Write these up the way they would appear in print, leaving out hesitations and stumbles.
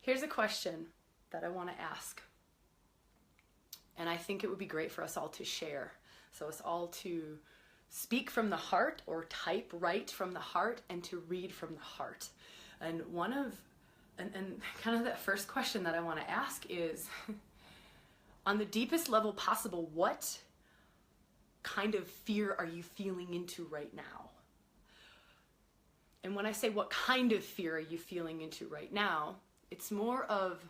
Here's a question that I want to ask. And I think it would be great for us all to share. So us all to speak from the heart or type right from the heart and to read from the heart. And kind of that first question that I want to ask is, on the deepest level possible, what kind of fear are you feeling into right now? And when I say what kind of fear are you feeling into right now, it's more of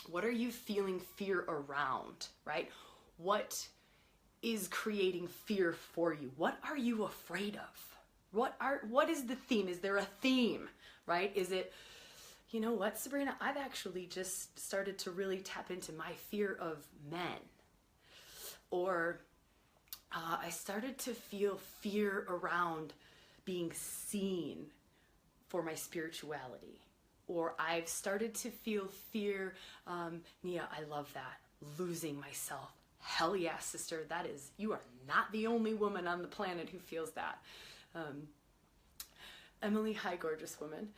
what are you feeling fear around, right? What is creating fear for you? What are you afraid of? What is the theme? Is there a theme, right? Is it, you know what, Sabrina, I've actually just started to really tap into my fear of men. Or I started to feel fear around being seen for my spirituality. Or I've started to feel fear, Nia, I love that, losing myself. Hell yeah, sister, you are not the only woman on the planet who feels that. Emily, hi, gorgeous woman.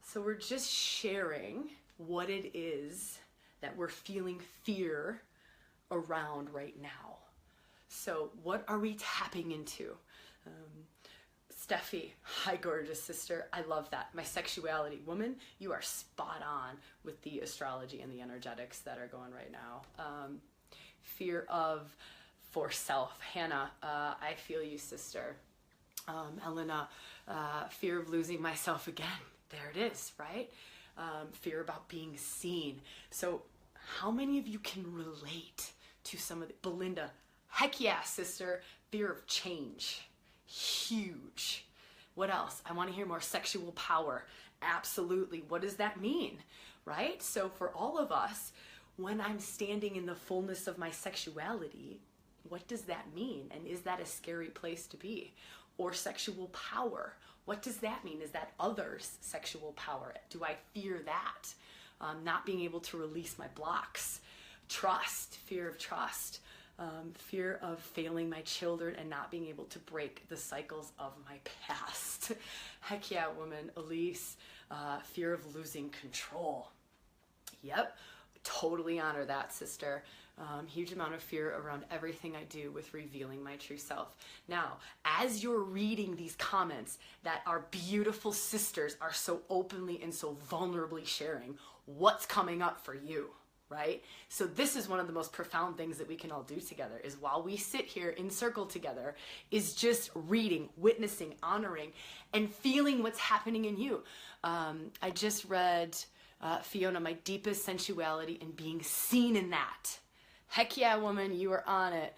So we're just sharing what it is that we're feeling fear around right now. So what are we tapping into? Steffi, hi, gorgeous sister. I love that. My sexuality. Woman, you are spot on with the astrology and the energetics that are going right now. Fear of for self. Hannah, I feel you, sister. Elena, fear of losing myself again. There it is, right? Fear about being seen. So how many of you can relate to some of the, Belinda, heck yeah, sister. Fear of change. Huge. What else? I want to hear more. Sexual power. Absolutely. What does that mean? Right? So for all of us, when I'm standing in the fullness of my sexuality, what does that mean? And is that a scary place to be? Or sexual power. What does that mean? Is that others' sexual power? Do I fear that? Not being able to release my blocks. Trust. Fear of trust. Fear of failing my children and not being able to break the cycles of my past. Heck yeah, woman. Elise, fear of losing control. Yep, totally honor that, sister. Huge amount of fear around everything I do with revealing my true self. Now, as you're reading these comments that our beautiful sisters are so openly and so vulnerably sharing, what's coming up for you? Right? So this is one of the most profound things that we can all do together, is while we sit here in circle together, is just reading, witnessing, honoring, and feeling what's happening in you. I just read, Fiona, my deepest sensuality and being seen in that. Heck yeah, woman, you are on it.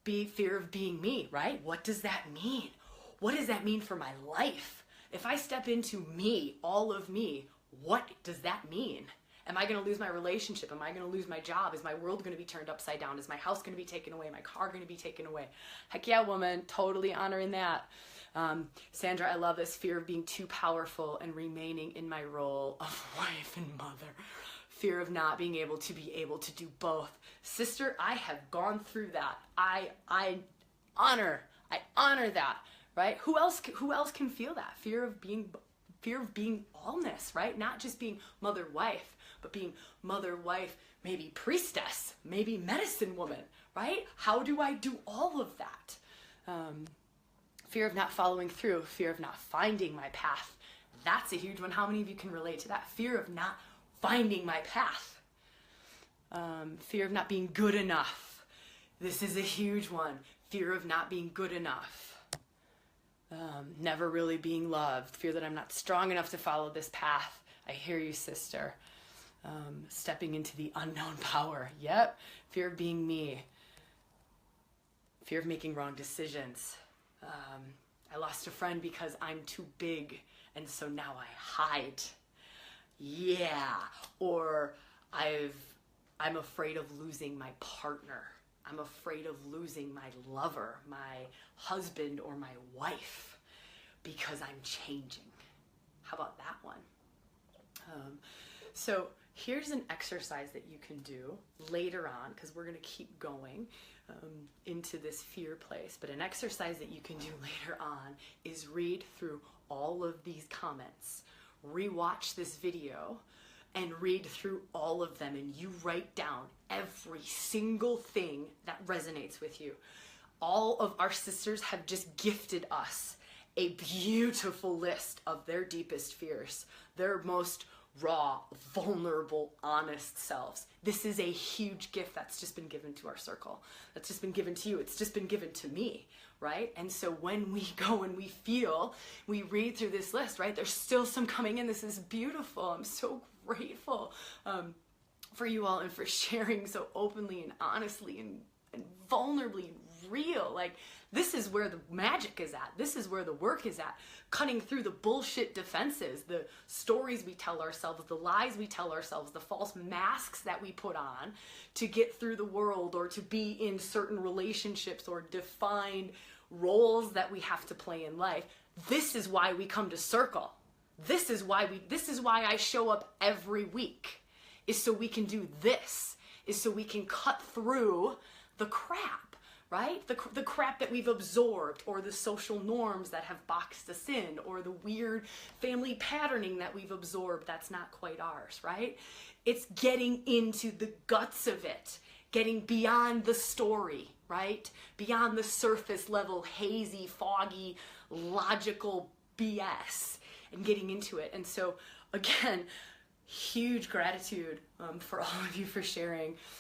Fear of being me, right? What does that mean? What does that mean for my life? If I step into me, all of me, what does that mean? Am I going to lose my relationship? Am I going to lose my job? Is my world going to be turned upside down? Is my house going to be taken away? My car going to be taken away? Heck yeah, woman. Totally honoring that. Sandra, I love this. Fear of being too powerful and remaining in my role of wife and mother. Fear of not being able to do both. Sister, I have gone through that. I honor that, right? Who else can feel that? Fear of being allness, right? Not just being mother, wife, but being mother, wife, maybe priestess, maybe medicine woman, right? How do I do all of that? Fear of not following through, fear of not finding my path. That's a huge one. How many of you can relate to that? Fear of not finding my path. Fear of not being good enough. This is a huge one. Fear of not being good enough. Never really being loved. Fear that I'm not strong enough to follow this path. I hear you, sister. Stepping into the unknown power. Yep. Fear of being me. Fear of making wrong decisions. I lost a friend because I'm too big, and so now I hide. Yeah. Or I'm afraid of losing my partner. I'm afraid of losing my lover, my husband, or my wife because I'm changing. How about that one? So here's an exercise that you can do later on, because we're going to keep going into this fear place. But an exercise that you can do later on is read through all of these comments. rewatch this video and read through all of them, and you write down every single thing that resonates with you. All of our sisters have just gifted us a beautiful list of their deepest fears, their most raw, vulnerable, honest selves. This is a huge gift that's just been given to our circle. That's just been given to you. It's just been given to me, right? And so when we go and we read through this list, right? There's still some coming in. This is beautiful. I'm so grateful for you all and for sharing so openly and honestly and vulnerably and real. Like, this is where the magic is at. This is where the work is at. Cutting through the bullshit defenses, the stories we tell ourselves, the lies we tell ourselves, the false masks that we put on to get through the world or to be in certain relationships or defined roles that we have to play in life. This is why we come to Circle. This is why I show up every week, is so we can do this, is so we can cut through the crap, right? The crap that we've absorbed, or the social norms that have boxed us in, or the weird family patterning that we've absorbed that's not quite ours, right? It's getting into the guts of it, getting beyond the story, right? Beyond the surface level, hazy, foggy, logical BS, and getting into it. And so, again, huge gratitude for all of you for sharing.